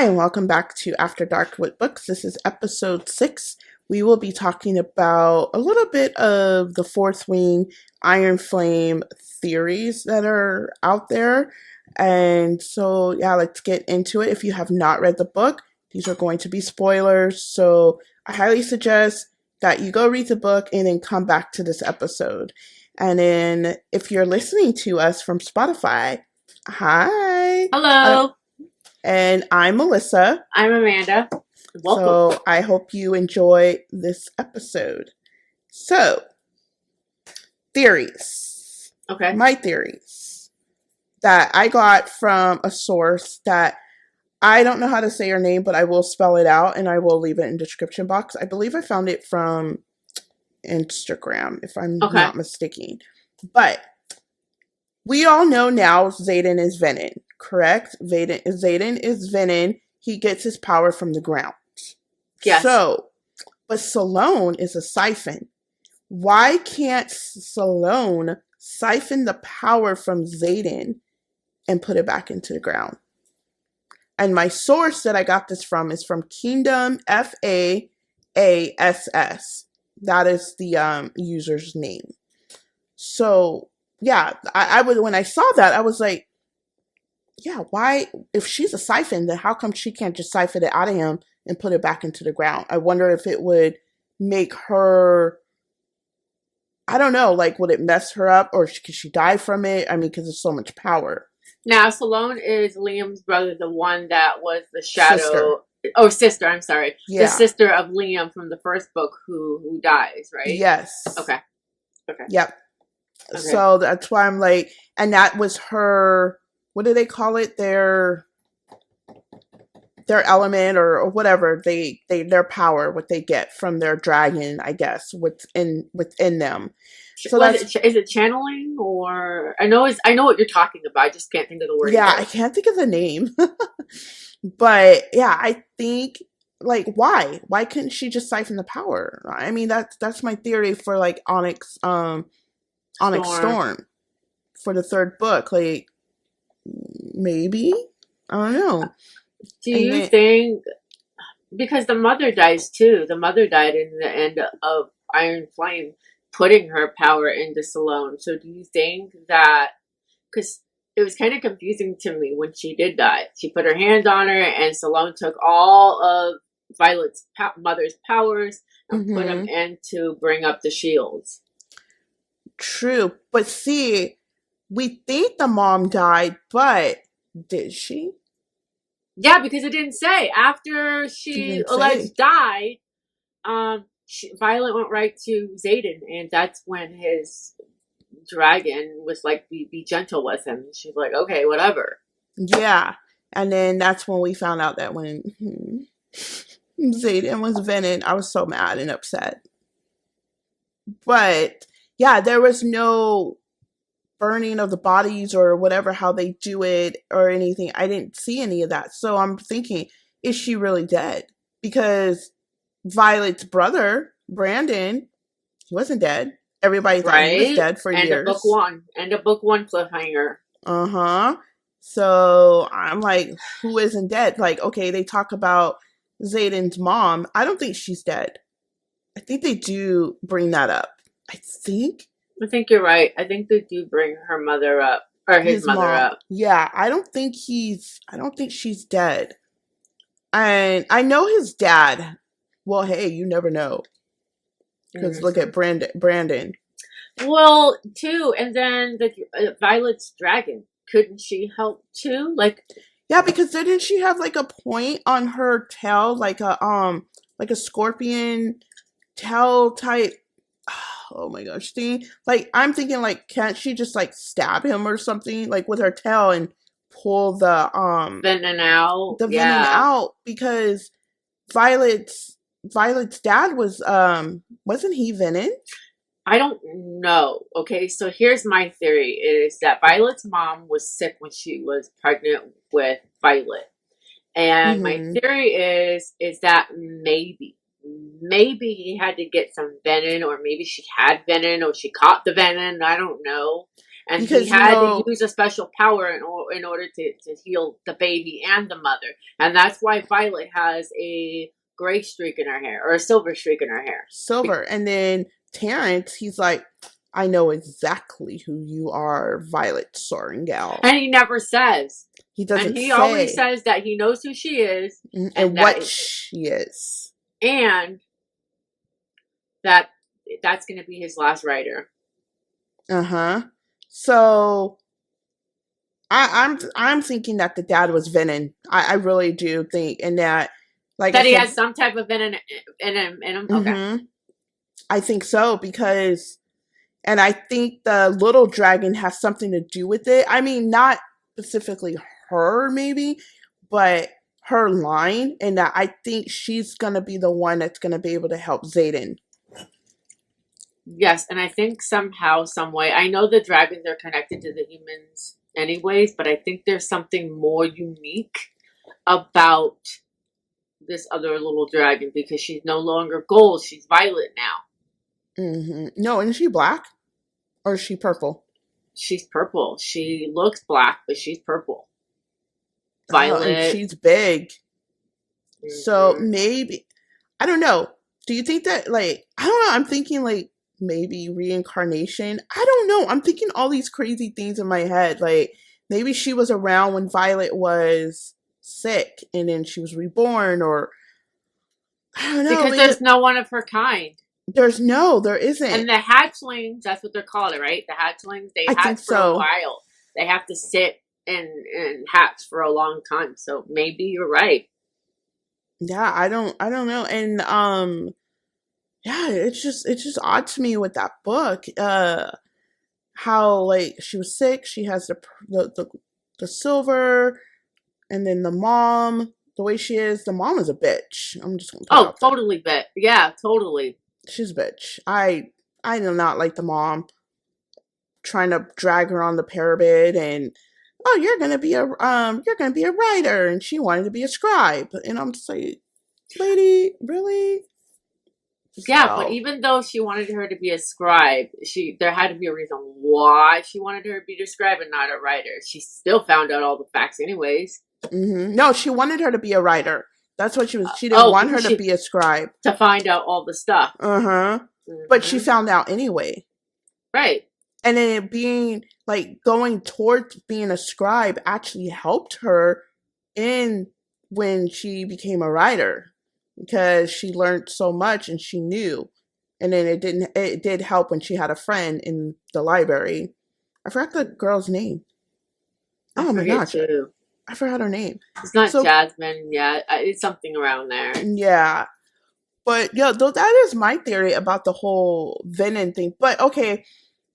Hi, and welcome back to After Dark with Books. This is episode 6. We will be talking about a little bit of the Fourth Wing Iron Flame theories that are out there. And so, yeah, let's get into it. If you have not read the book, these are going to be spoilers. So, I highly suggest that you go read the book and then come back to this episode. And then, if you're listening to us from Spotify, hi. Hello, And I'm Melissa. I'm Amanda. Welcome. So I hope you enjoy this episode. So, theories. Okay. My theories that I got from a source that I don't know how to say her name, but I will spell it out and I will leave it in the description box. I believe I found it from Instagram, if I'm not mistaken. But we all know now Xaden is Venin, correct? Xaden is Venin. He gets his power from the ground. Yes. So, but Salone is a siphon. Why can't Salone siphon the power from Xaden and put it back into the ground? And my source that I got this from is from Kingdom FAASS. That is the user's name. So, yeah, I would, when I saw that, I was like, yeah, why, if she's a siphon, then how come she can't just siphon it out of him and put it back into the ground? I wonder if it would make her, I don't know, like, would it mess her up or could she die from it? I mean, because there's so much power. Now, Salone is Liam's brother, the one that was the shadow. Sister, I'm sorry. Yeah. The sister of Liam from the first book who dies, right? Yes. Okay. Yep. Okay. So that's why I'm like, and that was her, what do they call it? Their element or whatever, their power, what they get from their dragon, I guess, within them. So is it channeling or I know what you're talking about. I just can't think of the word. Yeah, I can't think of the name. But yeah, I think like why couldn't she just siphon the power? I mean, that's my theory for like Onyx Storm for the third book. Like maybe, I don't know. Do you think, because the mother dies too, the mother died in the end of Iron Flame, putting her power into Salone. So do you think that, because it was kind of confusing to me when she did die. She put her hand on her and Salone took all of Violet's mother's powers and put them in to bring up the shields. True. But see, we think the mom died, but did she? Yeah, because it didn't say. After she alleged died, Violet went right to Xaden, and that's when his dragon was like, be gentle with him. She's like, okay, whatever. Yeah. And then that's when we found out that when Xaden was Venin, I was so mad and upset. But yeah, there was no burning of the bodies or whatever, how they do it or anything. I didn't see any of that. So I'm thinking, is she really dead? Because Violet's brother, Brandon, he wasn't dead. Everybody thought he was dead for years. End of book one cliffhanger. So I'm like, who isn't dead? Like, okay, they talk about Xaden's mom. I don't think she's dead. I think they do bring that up. I think you're right. I think they do bring her mother up, or his mother up. Yeah, I don't think she's dead. And I know his dad. Well, hey, you never know. Because look at Brandon. Well, too, and then the Violet's dragon. Couldn't she help too? Like, yeah, because didn't she have like a point on her tail, like a scorpion tail type? Oh my gosh, thing. Like, I'm thinking, like, can't she just like stab him or something, like with her tail and pull the venin out? The venin out, because Violet's dad was wasn't he Venin? I don't know. Okay, so here's my theory: is that Violet's mom was sick when she was pregnant with Violet, and my theory is that maybe he had to get some venin, or maybe she had venin, or she caught the venin. I don't know. and he Because had to use a special power in order to heal the baby and the mother, and that's why Violet has a gray streak in her hair or a silver streak in her hair. silver. And then Terrence, he's like, I know exactly who you are, Violet Sorrengal. And he never says. He doesn't and he say. always says that he knows who she is and what she is. And that's going to be his last rider. Uh-huh. So I'm thinking that the dad was Venom. I really do think, and that like that he has some type of venom in him. Okay. Mm-hmm. I think so because, and I think the little dragon has something to do with it. I mean, not specifically her, maybe, but her line, and that I think she's gonna be the one that's gonna be able to help Xaden. Yes, and I think somehow, some way, I know the dragons are connected to the humans anyways, but I think there's something more unique about this other little dragon because she's no longer gold, she's violet now. Mm-hmm. No, isn't she black? Or is she purple? She's purple. She looks black, but she's purple. Violet. And she's big. Mm-hmm. So maybe, I don't know. Do you think that, like, I don't know, I'm thinking, like, maybe reincarnation? I don't know. I'm thinking all these crazy things in my head. Like, maybe she was around when Violet was sick and then she was reborn, or I don't know. Because there's no one of her kind. There isn't. And the hatchlings, that's what they're calling it, right? The hatchlings, they hatch for a while. They have to sit and hatch for a long time. So maybe you're right. Yeah, I don't know. And yeah, it's just odd to me with that book. How, like, she was sick, she has the silver, and then the mom, the way she is, the mom is a bitch. I'm just gonna totally bitch. Yeah, totally. She's a bitch. I do not like the mom trying to drag her on the parabet and, oh, you're gonna be a writer, and she wanted to be a scribe, and I'm just like, lady, really? Yeah, so. But even though she wanted her to be a scribe, there had to be a reason why she wanted her to be a scribe and not a writer. She still found out all the facts anyways. Mm-hmm. No, she wanted her to be a writer. That's what she was. She didn't want her to be a scribe. To find out all the stuff. Uh-huh. Mm-hmm. But she found out anyway. Right. And then it being, like, going towards being a scribe actually helped her when she became a writer. Because she learned so much and she knew. And then it did help when she had a friend in the library. I forgot the girl's name. Oh my gosh. Too. I forgot her name. It's not Jasmine yet. It's something around there. Yeah. But yeah, that is my theory about the whole Venom thing. But okay,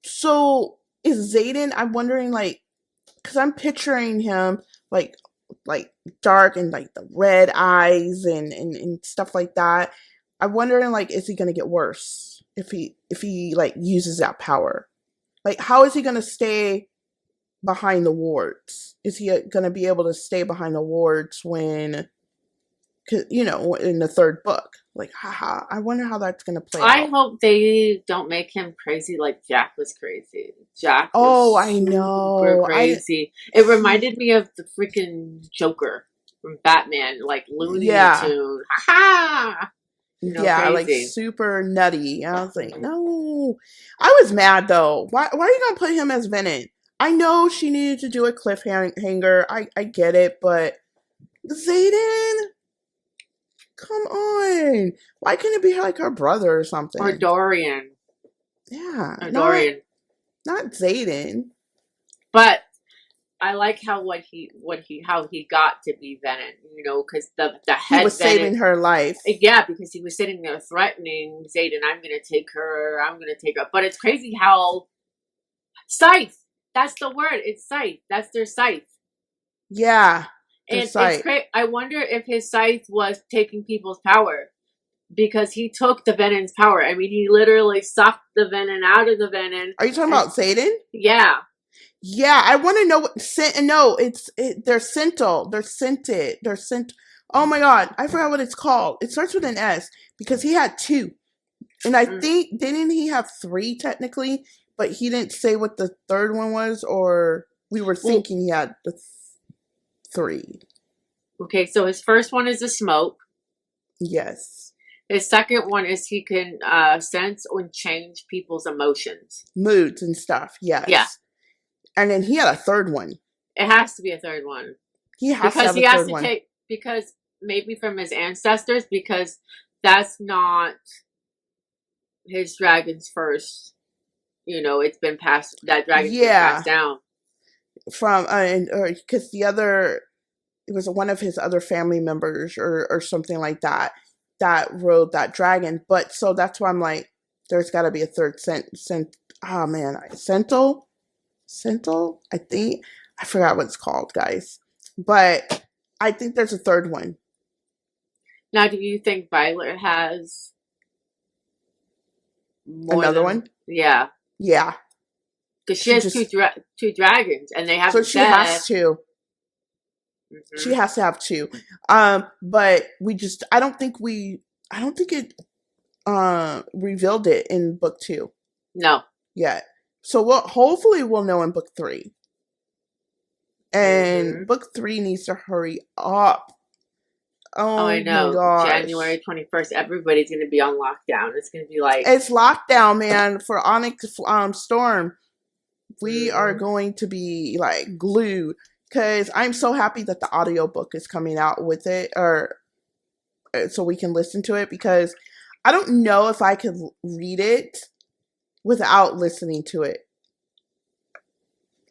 so is Xaden, I'm wondering, like, because I'm picturing him like dark and like the red eyes and stuff like that. I'm wondering, like, is he gonna get worse if he like uses that power? Like, how is he gonna stay behind the wards? Is he gonna be able to stay behind the wards when, you know, in the third book? Like, I wonder how that's gonna play out. I hope they don't make him crazy like Jack was crazy. Jack was I know, crazy. It reminded me of the freaking Joker from Batman, like Looney Tune. Ha! Yeah, crazy. Like super nutty. I was like, no. I was mad though. Why are you gonna put him as Venom? I know she needed to do a cliffhanger. I get it, but Xaden, come on. Why couldn't it be like her brother or something? Or Dorian. Yeah. Or Dorian. Not Xaden. But I like how how he got to be Venom, you know, because the head he was Venom, saving her life. Yeah, because he was sitting there threatening Xaden, I'm gonna take her. But it's crazy how Scythe. That's the word. It's Scythe. That's their Scythe. Yeah. And it's great. I wonder if his Scythe was taking people's power. Because he took the Venom's power. I mean, he literally sucked the Venom out of the Venom. Are you talking about Xaden? Yeah. Yeah, I want to know what they're scented. They're scented. They're scent. Oh my god, I forgot what it's called. It starts with an S because he had two. And I think, didn't he have three technically? but he didn't say what the third one was, or we were thinking he had the three. Okay, so his first one is the smoke. Yes. His second one is he can sense and change people's emotions. Moods and stuff, yes. Yeah. And then he had a third one. It has to be a third one. He has to have a third one. Because maybe from his ancestors, because that's not his dragon's first. It's been passed. That dragon's been passed down. From because the other, it was one of his other family members or something like that rode that dragon. But so that's why I'm like, there's got to be a third Sentinel. I think I forgot what it's called, guys. But I think there's a third one. Now, do you think Violet has another one? Yeah. Yeah. Because she has two dragons, and they have. So she has to. Mm-hmm. She has to have two. But I don't think it revealed it in book 2. No. Yet. So hopefully we'll know in book 3. And book 3 needs to hurry up. Oh, I know. January 21st, everybody's going to be on lockdown. It's going to be like... It's lockdown, man, for Onyx Storm. We are going to be, like, glued. Because I'm so happy that the audiobook is coming out with it, or so we can listen to it, because I don't know if I could read it without listening to it.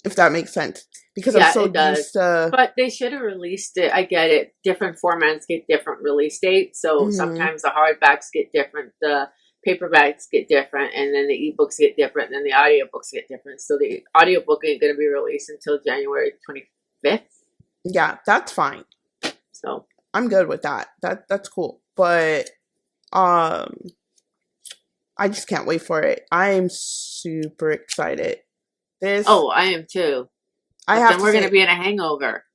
If that makes sense. Because I'm so used to... But they should have released it. I get it. Different formats get different release dates. So sometimes the hardbacks get different. The paperbacks get different. And then the ebooks get different. And then the audiobooks get different. So the audiobook ain't going to be released until January 25th. Yeah, that's fine. So I'm good with that. That's cool. But I just can't wait for it. I am super excited. I am too. Then we're going to be in a hangover.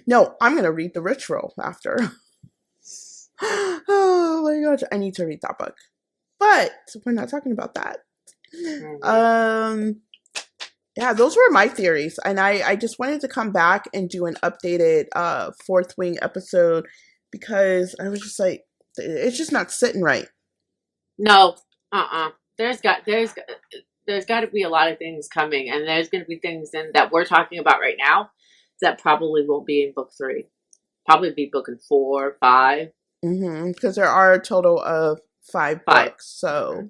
No, I'm going to read The Ritual after. Oh my gosh, I need to read that book. But we're not talking about that. Yeah, those were my theories. And I just wanted to come back and do an updated Fourth Wing episode, because I was just like, it's just not sitting right. No. There's got to be a lot of things coming, and there's going to be things that we're talking about right now that probably won't be in book 3. Probably be book in 4, 5. Because there are a total of 5 books. So,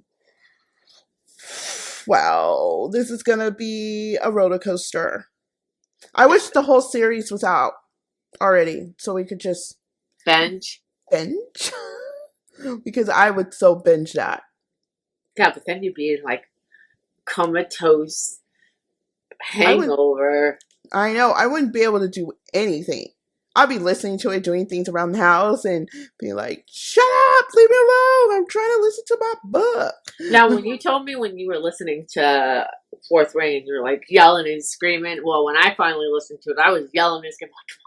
wow, this is going to be a roller coaster. I wish the whole series was out already, so we could just binge. Because I would so binge that. Yeah, but then you'd be like comatose hangover. I know. I wouldn't be able to do anything. I'd be listening to it, doing things around the house, and be like, shut up, leave me alone, I'm trying to listen to my book. Now, when you told me when you were listening to Fourth Wing, you were like yelling and screaming. Well, when I finally listened to it, I was yelling and screaming, like,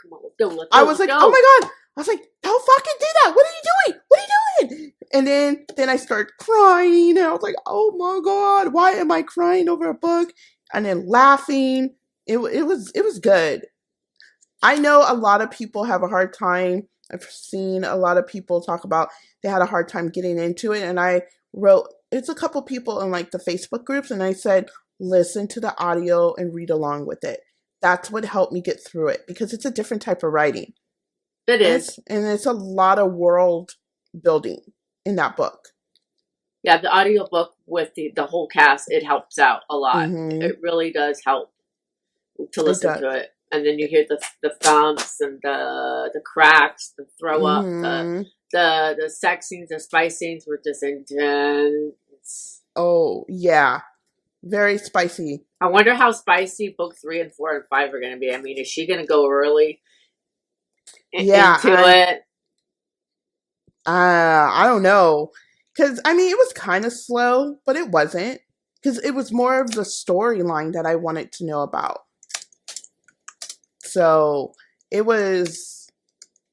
come on, let's go, let's go. I was like, oh my God. I was like, don't fucking do that. What are you doing? And then I started crying, and I was like, oh my God, why am I crying over a book? And then laughing. It was good. I know a lot of people have a hard time. I've seen a lot of people talk about they had a hard time getting into it. And I wrote, it's a couple people in like the Facebook groups, and I said, listen to the audio and read along with it. That's what helped me get through it, because it's a different type of writing. It is. And it's a lot of world building in that book. Yeah, the audiobook with the whole cast, it helps out a lot. It really does help to listen to it. And then you hear the thumps and the cracks, the throw up, the sex scenes, the spice scenes were just intense. Oh, yeah. Very spicy. I wonder how spicy book 3 and 4 and 5 are going to be. I mean, is she going to go early into it? I don't know. Because, I mean, it was kind of slow, but it wasn't. Because it was more of the storyline that I wanted to know about. So, it was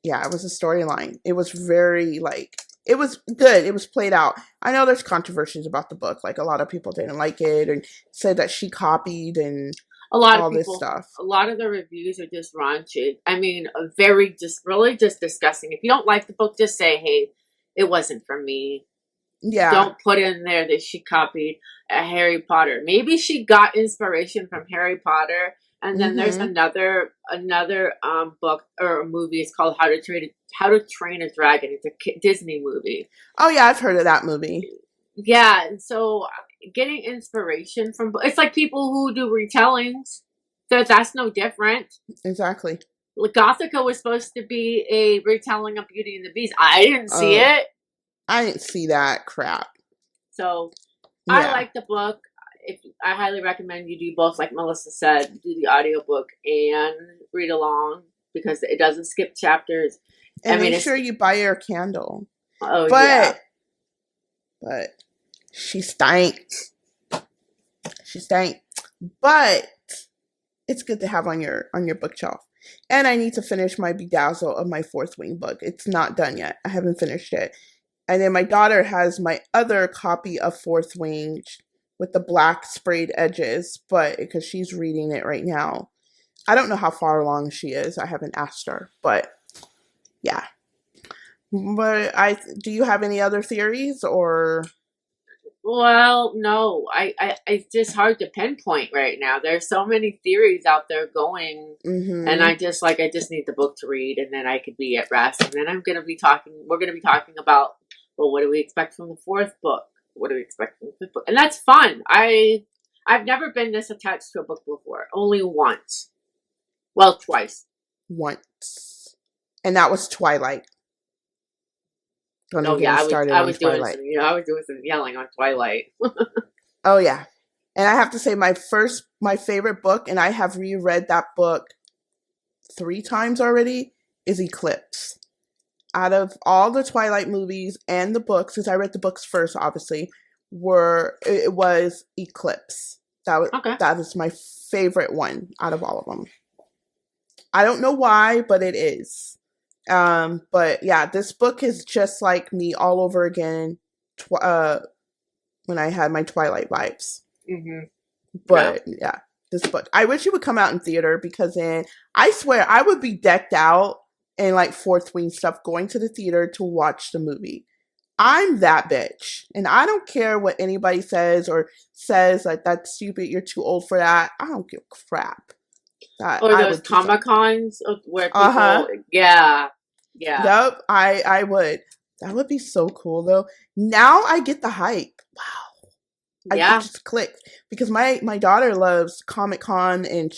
a storyline. It was very, like, It was good. It was played out. I know there's controversies about the book. Like a lot of people didn't like it and said that she copied and A lot of all this people, stuff. a lot of the reviews are just raunchy. I mean, really just disgusting. If you don't like the book, just say, hey, it wasn't for me. Yeah. Don't put in there that she copied a Harry Potter. Maybe she got inspiration from Harry Potter. And then there's another book or a movie. It's called How to Train a Dragon. It's a Disney movie. Oh yeah, I've heard of that movie. Yeah, and so getting inspiration from it's like people who do retellings. That's no different. Exactly. Gothica was supposed to be a retelling of Beauty and the Beast. I didn't see it. I didn't see that crap. So I like the book. I highly recommend you do both, like Melissa said, do the audiobook and read along because it doesn't skip chapters. And make sure you buy your candle. Oh, yeah. But she stank. She stank. But it's good to have on your bookshelf. And I need to finish my Bedazzle of my Fourth Wing book. It's not done yet. I haven't finished it. And then my daughter has my other copy of Fourth Wing with the black sprayed edges, but because she's reading it right now. I don't know how far along she is. I haven't asked her, but yeah. But do you have any other theories or? Well, no, it's just hard to pinpoint right now. There's so many theories out there going, and I just need the book to read, and then I could be at rest. And then we're going to be talking about, well, what do we expect from the fourth book? What do we expect from the fifth book? And that's fun. I've never been this attached to a book before. Only once. Well, twice. Once. And that was Twilight. I was doing some yelling on Twilight. Oh yeah. And I have to say my favorite book, and I have reread that book 3 times already, is Eclipse. Out of all the Twilight movies and the books, since I read the books first, obviously, it was Eclipse. That is my favorite one out of all of them. I don't know why, but it is. But yeah, this book is just like me all over again. When I had my Twilight vibes. But yeah, this book. I wish it would come out in theater because then I swear I would be decked out in like Fourth Wing stuff going to the theater to watch the movie. I'm that bitch. And I don't care what anybody says or says like that's stupid, you're too old for that. I don't give a crap. Or those Comic-Cons where people Yeah. Yep, I would. That would be so cool though. Now I get the hype. Wow. I just clicked because my daughter loves Comic-Con and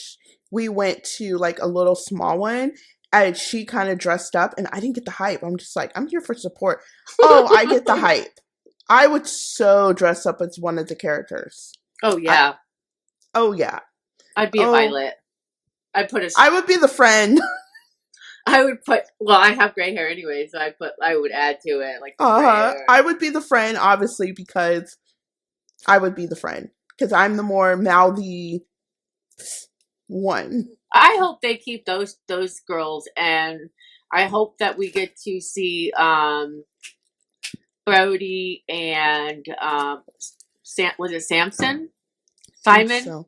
we went to like a little small one and she kind of dressed up and I didn't get the hype. I'm just like, I'm here for support. Oh, I get the hype. I would so dress up as one of the characters. Oh yeah. I'd be a Violet. I would be the friend. Well, I have gray hair anyway, so I would add to it like I would be the friend, obviously, because I would be the friend because I'm the more mouthy one. I hope they keep those girls, and I hope that we get to see Brody and was it Samson? Simon?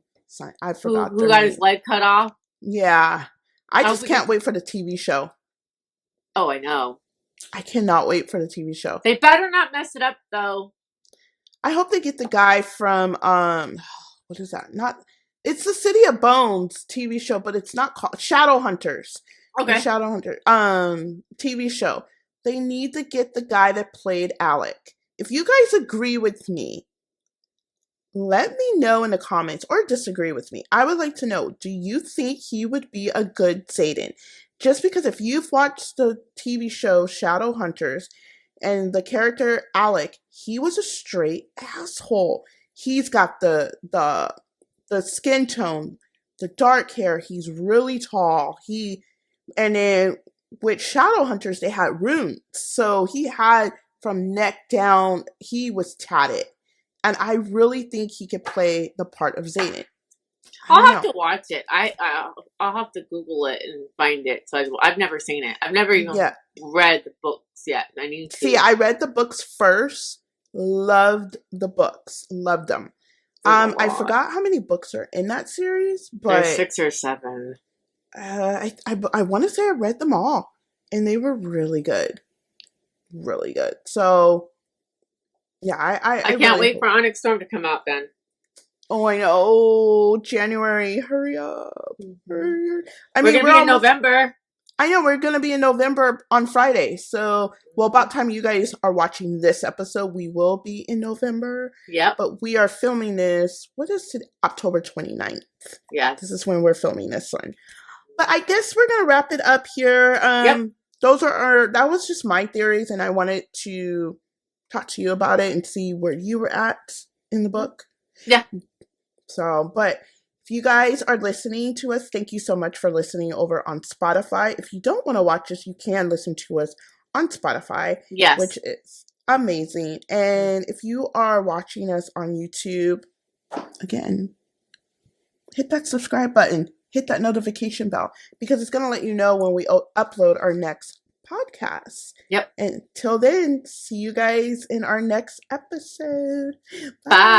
I forgot. Who got his leg cut off? Yeah. I just can't wait for the TV show. Oh, I know. I cannot wait for the TV show. They better not mess it up, though. I hope they get the guy from, what is that? It's the City of Bones TV show, but it's not called Shadowhunters. Okay. The Shadowhunter TV show. They need to get the guy that played Alec. If you guys agree with me, let me know in the comments or disagree with me. I would like to know, do you think he would be a good Xaden? Just because if you've watched the TV show Shadowhunters and the character Alec, he was a straight asshole. He's got the skin tone, the dark hair, he's really tall. And then with Shadowhunters, they had runes. So he had from neck down, he was tatted. And I really think he could play the part of Xaden. I don't I'll have know. to watch it. I'll have to Google it and find it. So I've never seen it. I've never even Yeah. read the books yet. I need See, to. I read the books first. Loved the books. Loved them. There's a I lot. forgot how many books are in that series, There's but 6 or 7. I want to say I read them all, and they were really good, really good. So yeah, I I can't really wait hope. for Onyx Storm to come out then. Oh, I know, January. Hurry up, Mhm. hurry. I We're mean, gonna we're be in almost. November. I know we're gonna be in November on Friday. So, well, about time you guys are watching this episode, we will be in November. Yep. But we are filming this. What is today? October 29th. Yes. This is when we're filming this one. But I guess we're gonna wrap it up here. Yep. Those are our. That was just my theories, and I wanted to talk to you about it and see where you were at in the book. Yeah. So, but if you guys are listening to us, thank you so much for listening over on Spotify. If you don't want to watch us, you can listen to us on Spotify, Yes. which is amazing. And if you are watching us on YouTube, again, hit that subscribe button, hit that notification bell, because it's going to let you know when we upload our next podcast. Yep. Until then, see you guys in our next episode. Bye.